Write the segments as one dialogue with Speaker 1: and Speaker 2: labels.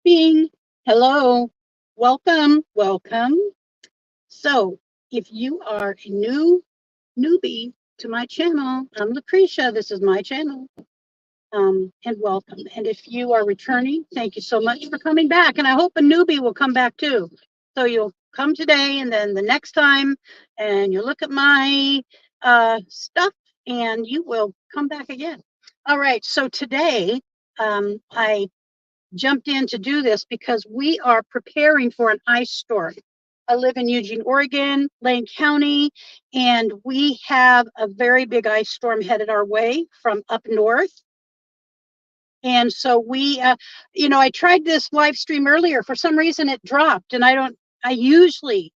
Speaker 1: Bing. Hello. Welcome. Welcome. So, if you are a newbie to my channel, I'm Lucretia. This is my channel. And welcome. And if you are returning, thank you so much for coming back. And I hope a newbie will come back too. So you'll come today and then the next time, and you'll look at my stuff and you will come back again. All right. So today, I jumped in to do this because we are preparing for an ice storm. I live in Eugene, Oregon, Lane County, and we have a very big ice storm headed our way from up north. And so I tried this live stream earlier. For some reason, it dropped, and I usually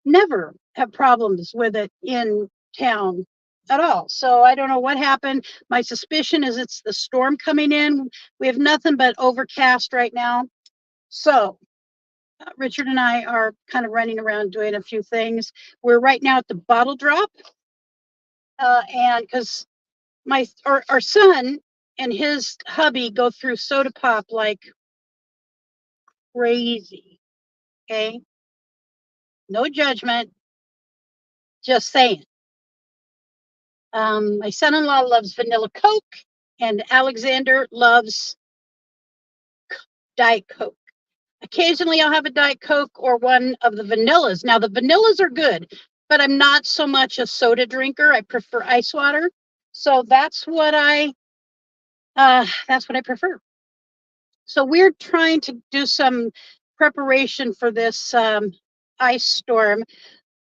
Speaker 1: never have problems with it in town at all. So I don't know what happened. My suspicion is it's the storm coming in. We have nothing but overcast right now. So Richard and I are kind of running around doing a few things. We're right now at the bottle drop. And because our son and his hubby go through soda pop like crazy. Okay. No judgment. Just saying. My son-in-law loves vanilla Coke, and Alexander loves Diet Coke. Occasionally, I'll have a Diet Coke or one of the vanillas. Now, the vanillas are good, but I'm not so much a soda drinker. I prefer ice water, so that's what I prefer. So we're trying to do some preparation for this ice storm.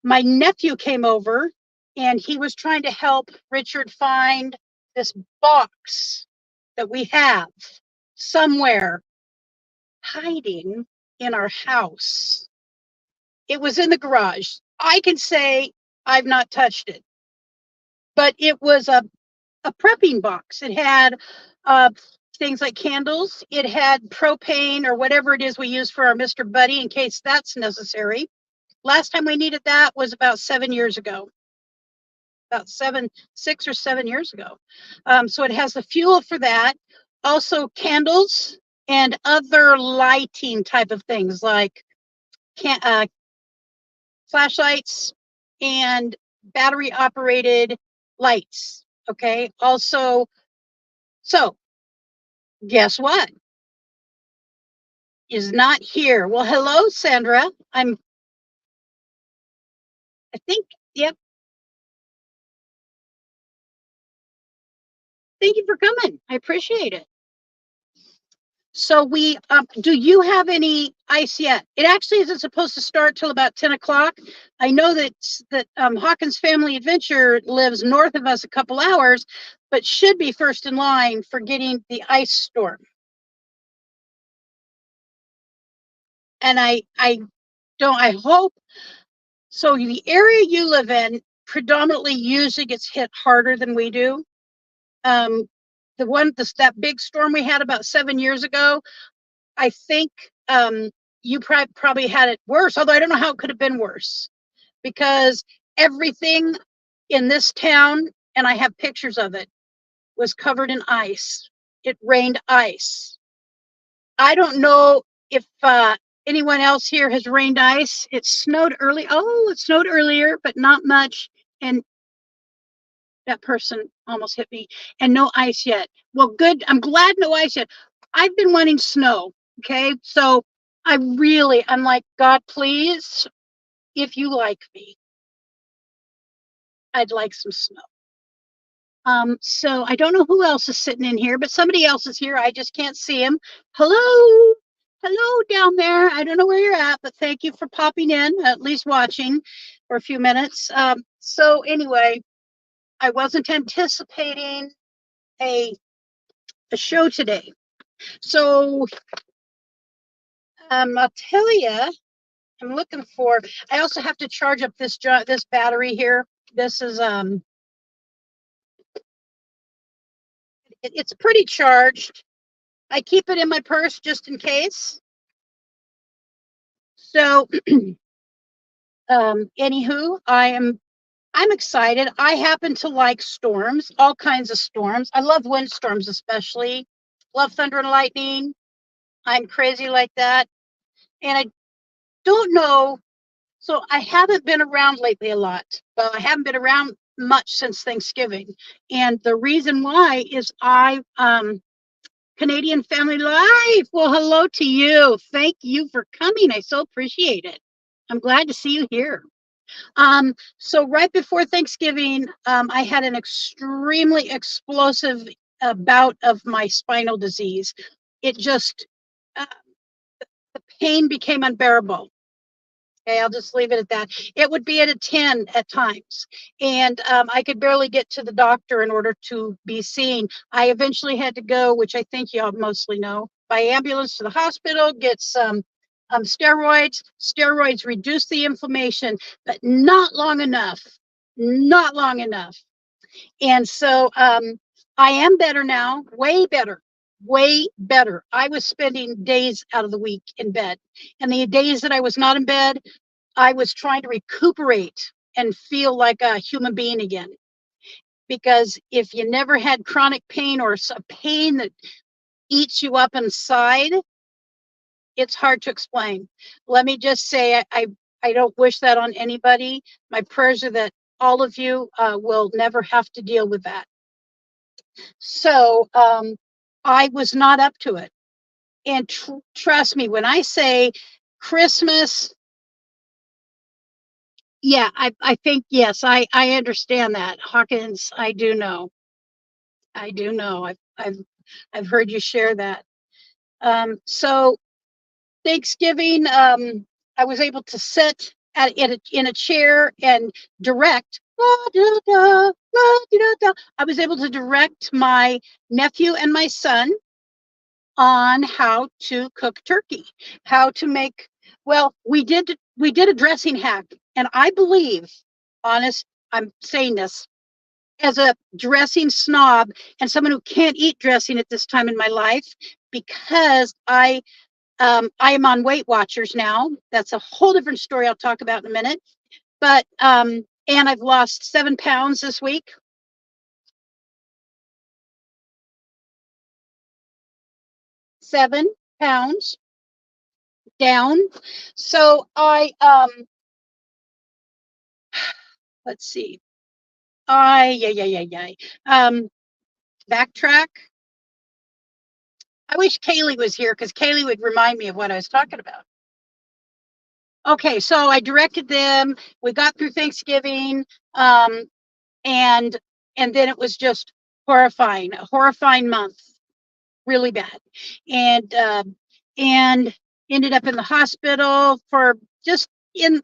Speaker 1: My nephew came over and he was trying to help Richard find this box that we have somewhere hiding in our house. It was in the garage. I can say I've not touched it, but it was a prepping box. It had things like candles. It had propane or whatever it is we use for our Mr. Buddy in case that's necessary. Last time we needed that was about 7 years ago. About 6 or 7 years ago. So it has the fuel for that. Also candles and other lighting type of things like flashlights and battery operated lights. Okay. Also, so guess what? Is not here. Well, hello, Sandra. I think, yep. Thank you for coming. I appreciate it. So do you have any ice yet? It actually isn't supposed to start till about 10 o'clock. I know that Hawkins Family Adventure lives north of us a couple hours, but should be first in line for getting the ice storm. And I hope, so the area you live in predominantly usually gets hit harder than we do. That big storm we had about 7 years ago, I think you probably had it worse, although I don't know how it could have been worse, because everything in this town, and I have pictures of it, was covered in ice. It rained ice. I don't know if anyone else here has rained ice. It snowed early. Oh, it snowed earlier, but not much. And that person almost hit me. And no ice yet. Well, good. I'm glad no ice yet. I've been wanting snow. Okay. So I'm like, God, please, if you like me, I'd like some snow. So I don't know who else is sitting in here, but somebody else is here. I just can't see him. Hello. Hello down there. I don't know where you're at, but thank you for popping in, at least watching for a few minutes. So anyway, I wasn't anticipating a show today. So I'll tell you, I'm looking for, I also have to charge up this battery here. This is, it's pretty charged. I keep it in my purse just in case. So, anywho, I'm excited. I happen to like storms, all kinds of storms. I love windstorms, especially. Love thunder and lightning. I'm crazy like that. And I don't know. So I haven't been around lately a lot. Well, I haven't been around much since Thanksgiving. And the reason why is Canadian Family Life. Well, hello to you. Thank you for coming. I so appreciate it. I'm glad to see you here. So right before Thanksgiving, I had an extremely explosive bout of my spinal disease. It just, uh, the pain became unbearable. Okay, I'll just leave it at that. It would be at a 10 at times. And I could barely get to the doctor in order to be seen. I eventually had to go, which I think y'all mostly know, by ambulance to the hospital, get some steroids. Steroids reduce the inflammation, but not long enough. Not long enough. And so I am better now, way better, way better. I was spending days out of the week in bed. And the days that I was not in bed, I was trying to recuperate and feel like a human being again. Because if you never had chronic pain or a pain that eats you up inside, it's hard to explain. Let me just say, I don't wish that on anybody. My prayers are that all of you will never have to deal with that. So I was not up to it. And trust me, when I say Christmas, yeah, I think, yes, I understand that. Hawkins, I do know. I do know. I've heard you share that. So Thanksgiving, I was able to sit in a chair and direct. I was able to direct my nephew and my son on how to cook turkey, how to make. Well, we did a dressing hack, and I believe, honest, I'm saying this as a dressing snob and someone who can't eat dressing at this time in my life, because I am on Weight Watchers now. That's a whole different story I'll talk about in a minute. But and I've lost 7 pounds this week. 7 pounds down. So I let's see. Yeah. Backtrack. I wish Kaylee was here because Kaylee would remind me of what I was talking about. Okay, so I directed them. We got through Thanksgiving, and then it was just horrifying, a horrifying month, really bad, and ended up in the hospital for just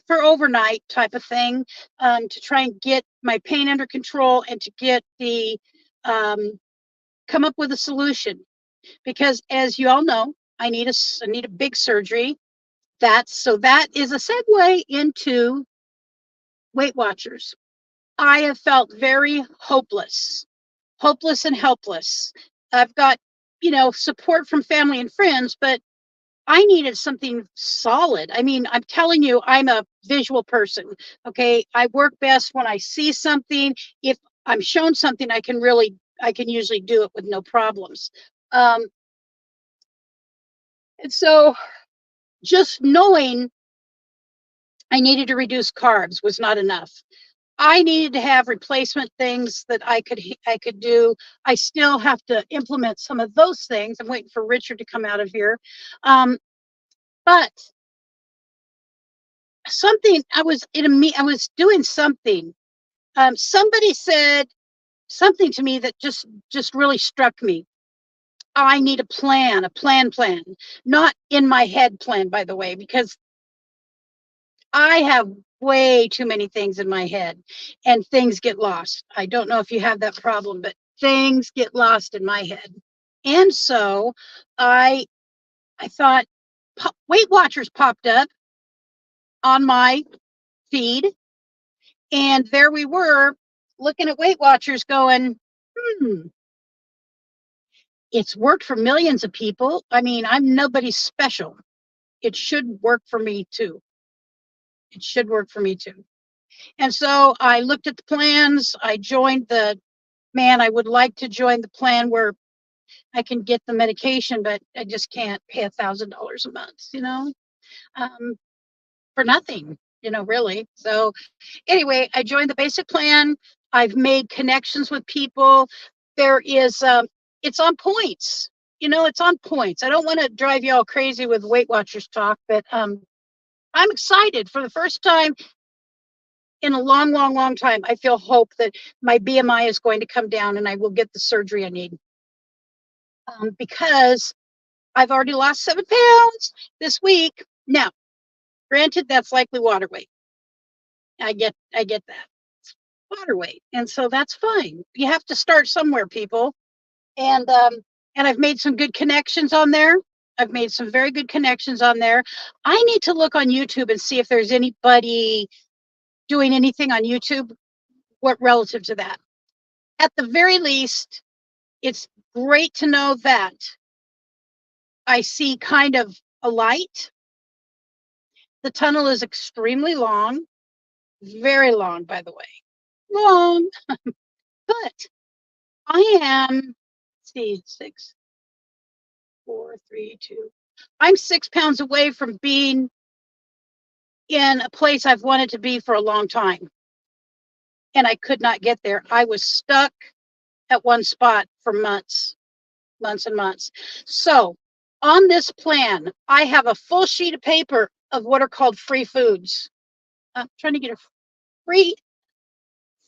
Speaker 1: for overnight type of thing, to try and get my pain under control and to get the come up with a solution, because as you all know, I need a big surgery. That is a segue into Weight Watchers. I have felt very hopeless and helpless. I've got, support from family and friends, but I needed something solid. I mean, I'm telling you, I'm a visual person. Okay. I work best when I see something. If I'm shown something, I can usually do it with no problems. And so just knowing I needed to reduce carbs was not enough. I needed to have replacement things that I could do. I still have to implement some of those things. I'm waiting for Richard to come out of here. But something I was doing something. Somebody said something to me that just really struck me. I need a plan, not in my head plan, by the way, because I have way too many things in my head and things get lost. I don't know if you have that problem, but things get lost in my head. And so I thought Weight Watchers popped up on my feed, and there we were looking at Weight Watchers going, it's worked for millions of people. I mean, I'm nobody special. It should work for me too. It should work for me too. And so I looked at the plans. I joined I would like to join the plan where I can get the medication, but I just can't pay $1,000 a month, for nothing, really. So anyway, I joined the basic plan. I've made connections with people. There is, it's on points. It's on points. I don't want to drive you all crazy with Weight Watchers talk, but I'm excited for the first time in a long, long, long time. I feel hope that my BMI is going to come down and I will get the surgery I need. Because I've already lost 7 pounds this week. Now, granted, that's likely water weight. I get that. Water weight. And so that's fine. You have to start somewhere, people. And I've made some good connections on there. I've made some very good connections on there. I need to look on YouTube and see if there's anybody doing anything on YouTube what relative to that. At the very least, it's great to know that I see kind of a light. The tunnel is extremely long, very long, by the way. Long. But I am, let's see, 6, 4, 3, 2. I'm 6 pounds away from being in a place I've wanted to be for a long time. And I could not get there. I was stuck at one spot for months and months. So on this plan, I have a full sheet of paper of what are called free foods. I'm trying to get a free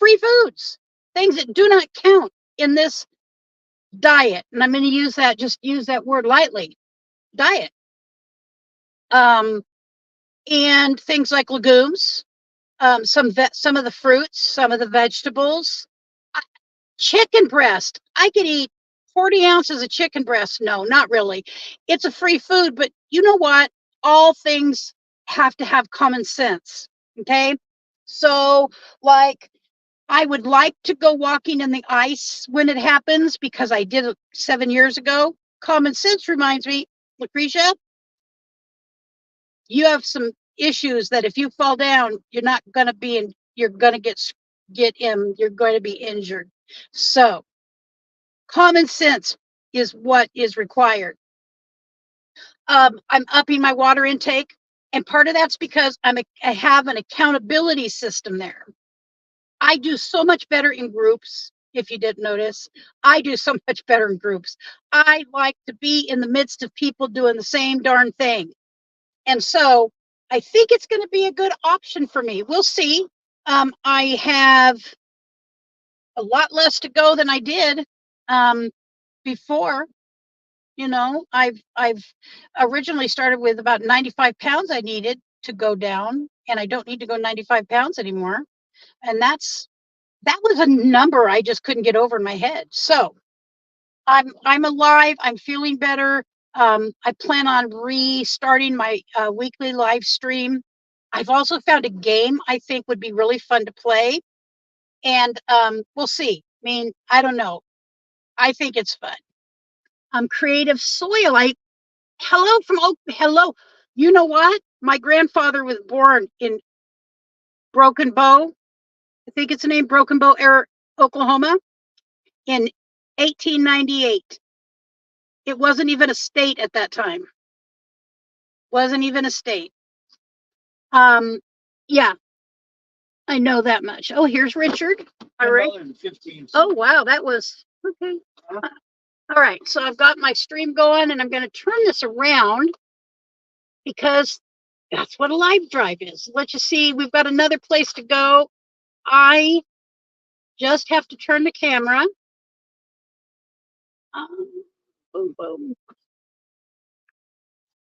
Speaker 1: foods, things that do not count in this diet. And I'm going to just use that word lightly, diet. And things like legumes, some of the fruits, some of the vegetables. Chicken breast. I could eat 40 ounces of chicken breast. No, not really. It's a free food, but you know what? All things have to have common sense. Okay. So like, I would like to go walking in the ice when it happens because I did it 7 years ago. Common sense reminds me, Lucretia, you have some issues that if you fall down, you're not going to be in, you're going to you're going to be injured. So common sense is what is required. I'm upping my water intake, and part of that's because I have an accountability system there. I do so much better in groups. If you didn't notice, I do so much better in groups. I like to be in the midst of people doing the same darn thing. And so I think it's going to be a good option for me. We'll see. I have a lot less to go than I did before. I've originally started with about 95 pounds I needed to go down, and I don't need to go 95 pounds anymore. And that was a number I just couldn't get over in my head. So I'm alive. I'm feeling better. I plan on restarting my weekly live stream. I've also found a game I think would be really fun to play. And we'll see. I mean, I don't know. I think it's fun. Creative Soil. Hello. You know what? My grandfather was born in Broken Bow. I think it's the name, Broken Bow, Oklahoma, in 1898. It wasn't even a state at that time. Wasn't even a state. Yeah, I know that much. Oh, here's Richard. All right. Oh, wow, that was okay. All right, so I've got my stream going, and I'm going to turn this around because that's what a live drive is. Let you see, we've got another place to go. I just have to turn the camera. Boom, boom.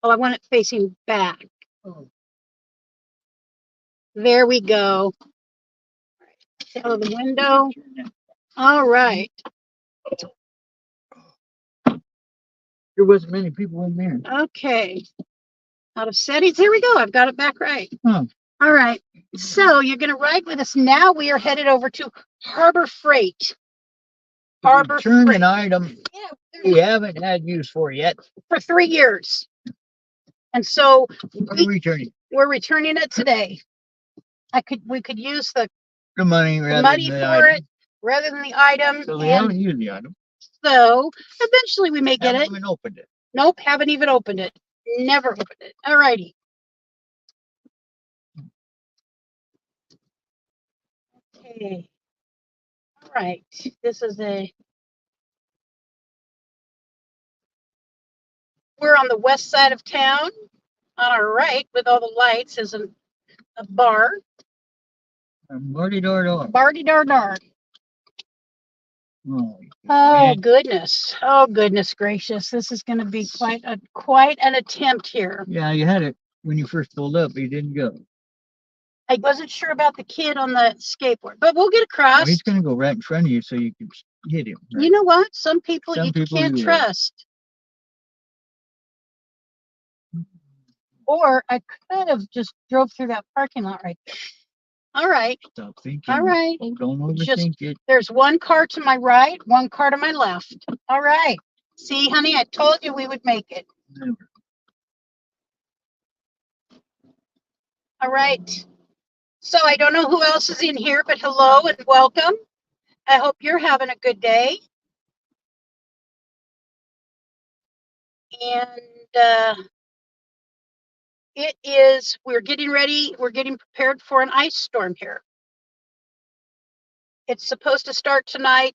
Speaker 1: Oh, I want it facing back. Oh. There we go. Out of the window. All right.
Speaker 2: There wasn't many people in there.
Speaker 1: Okay. Out of settings. There we go. I've got it back right. All right. So you're going to ride with us now. We are headed over to Harbor Freight.
Speaker 2: Return an item we haven't had use for yet.
Speaker 1: For 3 years. And so
Speaker 2: we're
Speaker 1: returning it today. We could use the
Speaker 2: money
Speaker 1: for it rather than the item.
Speaker 2: So they haven't used the item.
Speaker 1: So eventually we may get
Speaker 2: Haven't
Speaker 1: it.
Speaker 2: even opened it.
Speaker 1: Nope, haven't even opened it. Never opened it. All righty. Okay. All right. This is we're on the west side of town. On our right, with all the lights, is a bar.
Speaker 2: Marty door door.
Speaker 1: Barty dar dar.
Speaker 2: Oh,
Speaker 1: Oh
Speaker 2: man.
Speaker 1: goodness. Oh goodness gracious. This is going to be quite an attempt here.
Speaker 2: Yeah, you had it when you first pulled up. You didn't go.
Speaker 1: I wasn't sure about the kid on the skateboard, but we'll get
Speaker 2: Oh,
Speaker 1: across.
Speaker 2: he's going to go right in front of you so you can hit him. Right?
Speaker 1: You know what? Some people
Speaker 2: Some
Speaker 1: you
Speaker 2: people
Speaker 1: can't
Speaker 2: you will.
Speaker 1: trust. Or I could have just drove through that parking lot right there. All right.
Speaker 2: Stop thinking.
Speaker 1: All right.
Speaker 2: Oh, don't
Speaker 1: Just-
Speaker 2: overthink it.
Speaker 1: There's one car to my right, one car to my left. All right. See, honey, I told you we would make it.
Speaker 2: Never.
Speaker 1: All right. So I don't know who else is in here, but hello and welcome. I hope you're having a good day. And we're getting ready, we're getting prepared for an ice storm here. It's supposed to start tonight.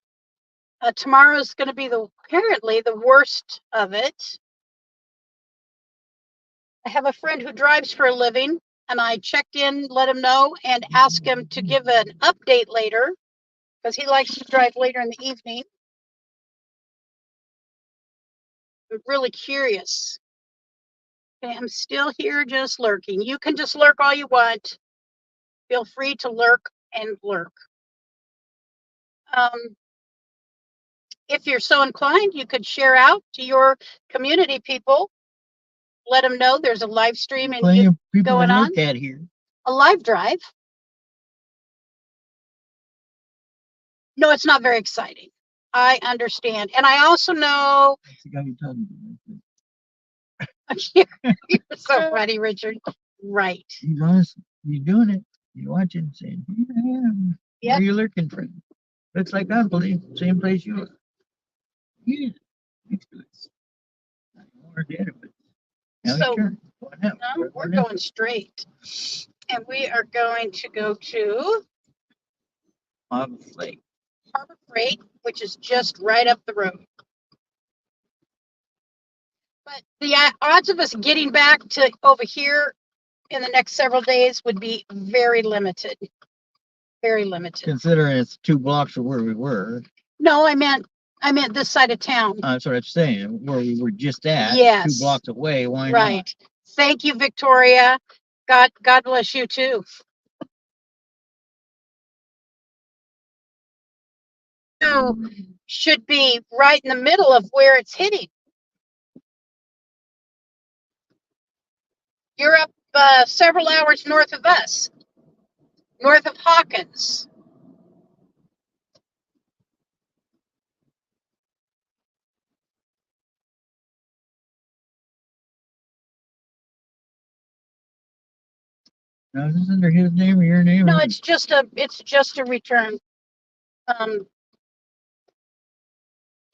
Speaker 1: Tomorrow's going to be apparently the worst of it. I have a friend who drives for a living, and I checked in, let him know, and asked him to give an update later because he likes to drive later in the evening. I'm really curious. Okay, I'm still here just lurking. You can just lurk all you want. Feel free to lurk and lurk. If you're so inclined, you could share out to your community people. Let them know there's a live stream and
Speaker 2: Plenty of people
Speaker 1: going
Speaker 2: to
Speaker 1: on.
Speaker 2: look at here.
Speaker 1: A live drive. No, it's not very exciting. I understand. And I also know
Speaker 2: That's the guy you're talking to.
Speaker 1: you're so funny, Richard. Right.
Speaker 2: He's honest. He's doing it. He's watching, saying, "Here I am.
Speaker 1: Yep.
Speaker 2: Where you lurking from? Looks like I believe same place you are." Yeah. Next to us. More dead of it. Now
Speaker 1: So,
Speaker 2: it's turn. What happened?
Speaker 1: no, we're going straight. And we are going to go to
Speaker 2: Harbor Lake.
Speaker 1: Harbor Freight, which is just right up the road. But the odds of us getting back to over here in the next several days would be very limited. Very limited.
Speaker 2: Considering it's 2 blocks from where we were.
Speaker 1: No, I meant this side of town.
Speaker 2: That's what I'm saying. Where we were just at.
Speaker 1: Yes.
Speaker 2: 2 blocks away. Why
Speaker 1: Right.
Speaker 2: not?
Speaker 1: Thank you, Victoria. God bless you too. So should be right in the middle of where it's hitting. You're up several hours north of us, north of Hawkins.
Speaker 2: Now, is this under his name or your name?
Speaker 1: No, it's just a return.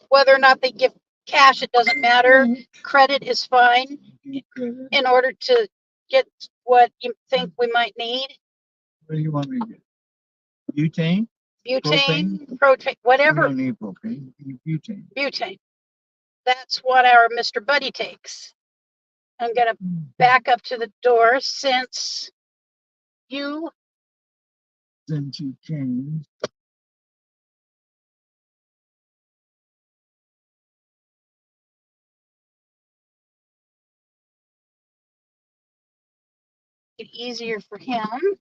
Speaker 1: Whether or not they give cash, it doesn't matter. Credit is fine in order to get what you think we might need.
Speaker 2: What do you want me to get? Butane?
Speaker 1: Butane, propane, whatever.
Speaker 2: We don't need propane. We need butane.
Speaker 1: Butane. That's what our Mr. Buddy takes. I'm going to back up to the door since you
Speaker 2: changed.
Speaker 1: it easier for him.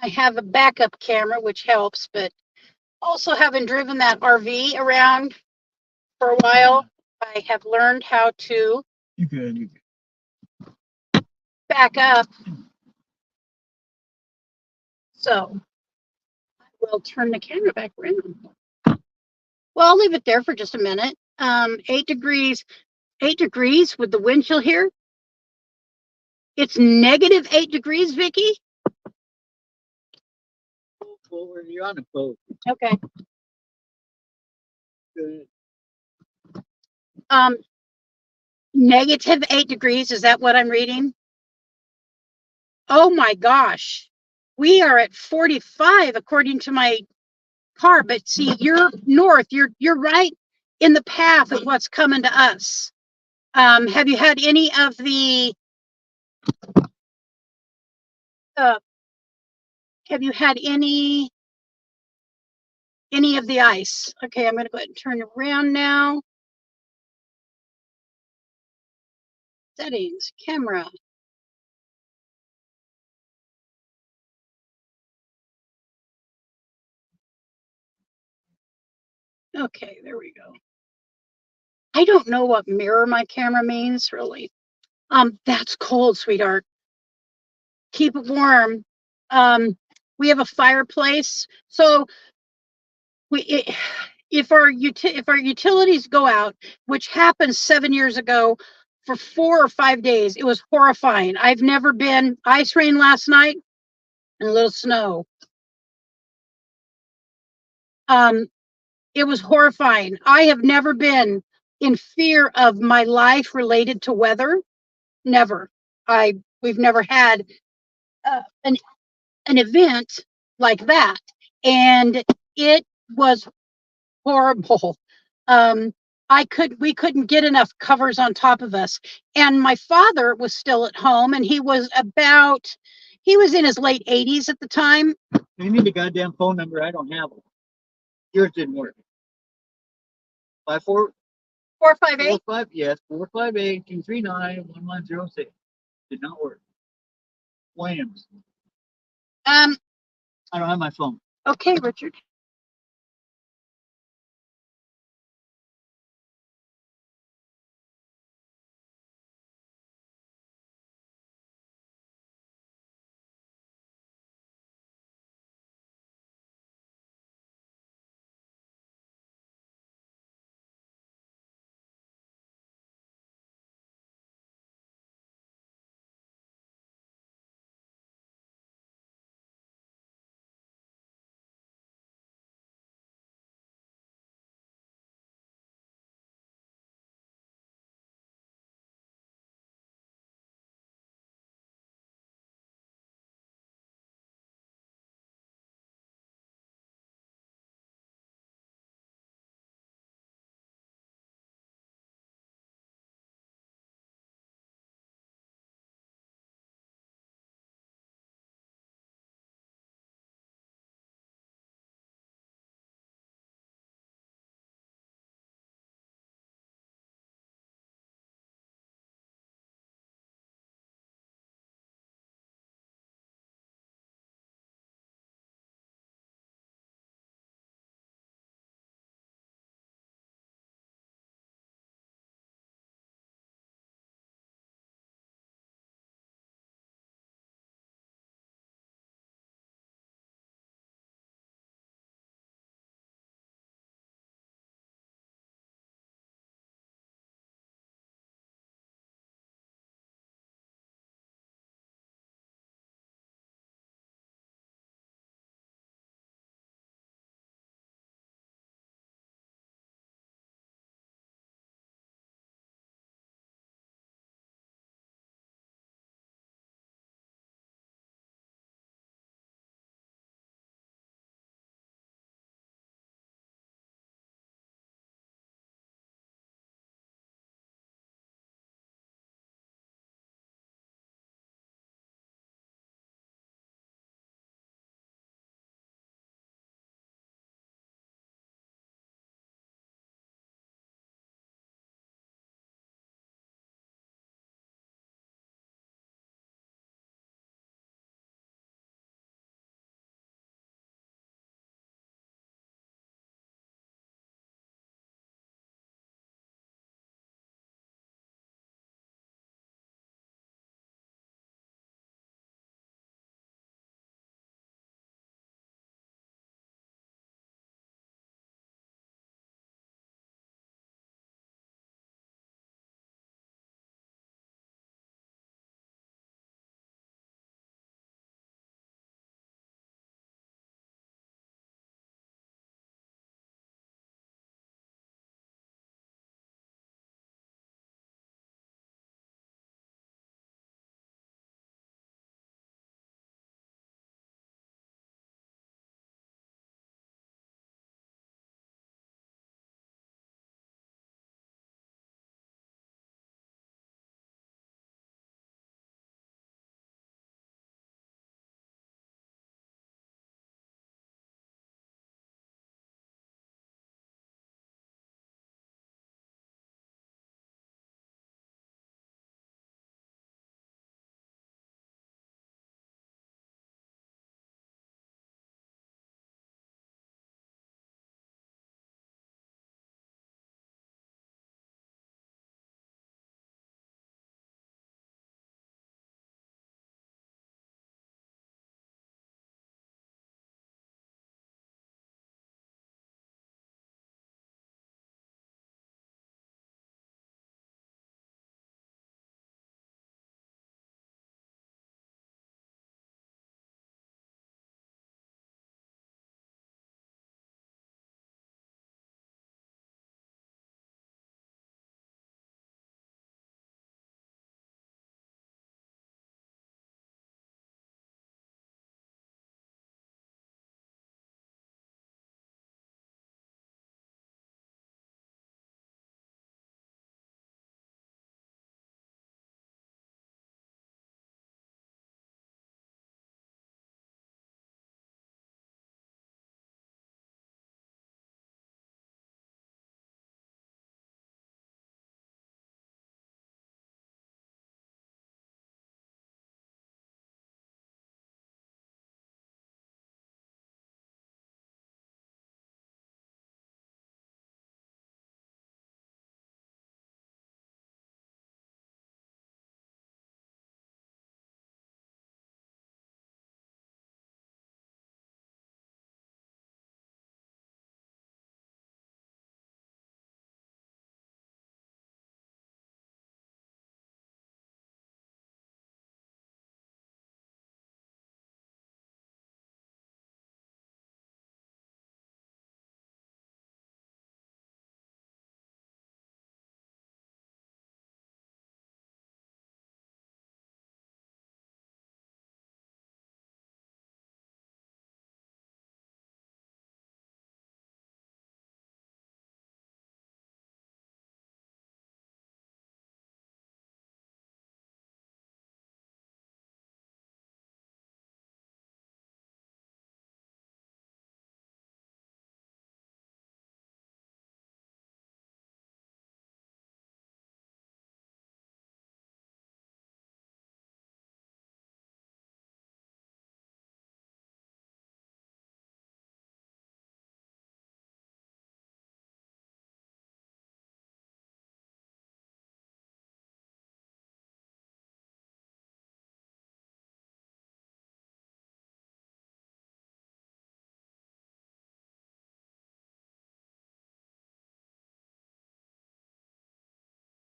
Speaker 1: I have a backup camera, which helps, but also having driven that RV around for a while, I have learned how to
Speaker 2: You good.
Speaker 1: back up. So I will turn the camera back around. Well, I'll leave it there for just a minute. 8 degrees. 8 degrees with the wind chill here. It's negative 8 degrees, Vicky.
Speaker 2: Well, you're on the boat.
Speaker 1: Okay.
Speaker 2: Good.
Speaker 1: Negative 8 degrees. Is that what I'm reading? Oh my gosh. We are at 45 according to my car, but see, you're north. You're right in the path of what's coming to us. Have you had any of the have you had any of the ice? Okay, I'm going to go ahead and turn around now. Settings, camera. Okay, there we go. I don't know what mirror my camera means, really. That's cold, sweetheart. Keep it warm. We have a fireplace, so if our utilities go out, which happened 7 years ago, for 4 or 5 days, it was horrifying. I've never been ice rain last night and a little snow. It was horrifying. I have never been in fear of my life related to weather. Never. We've never had an event like that, and it was horrible. We couldn't get enough covers on top of us, and my father was still at home, and he was in his late 80s at the time.
Speaker 2: You need a goddamn phone number. I don't have one. Yours didn't work.
Speaker 1: 458.
Speaker 2: 458-239-1106. Did not work. Williams.
Speaker 1: I
Speaker 2: don't have my phone.
Speaker 1: Okay, Richard.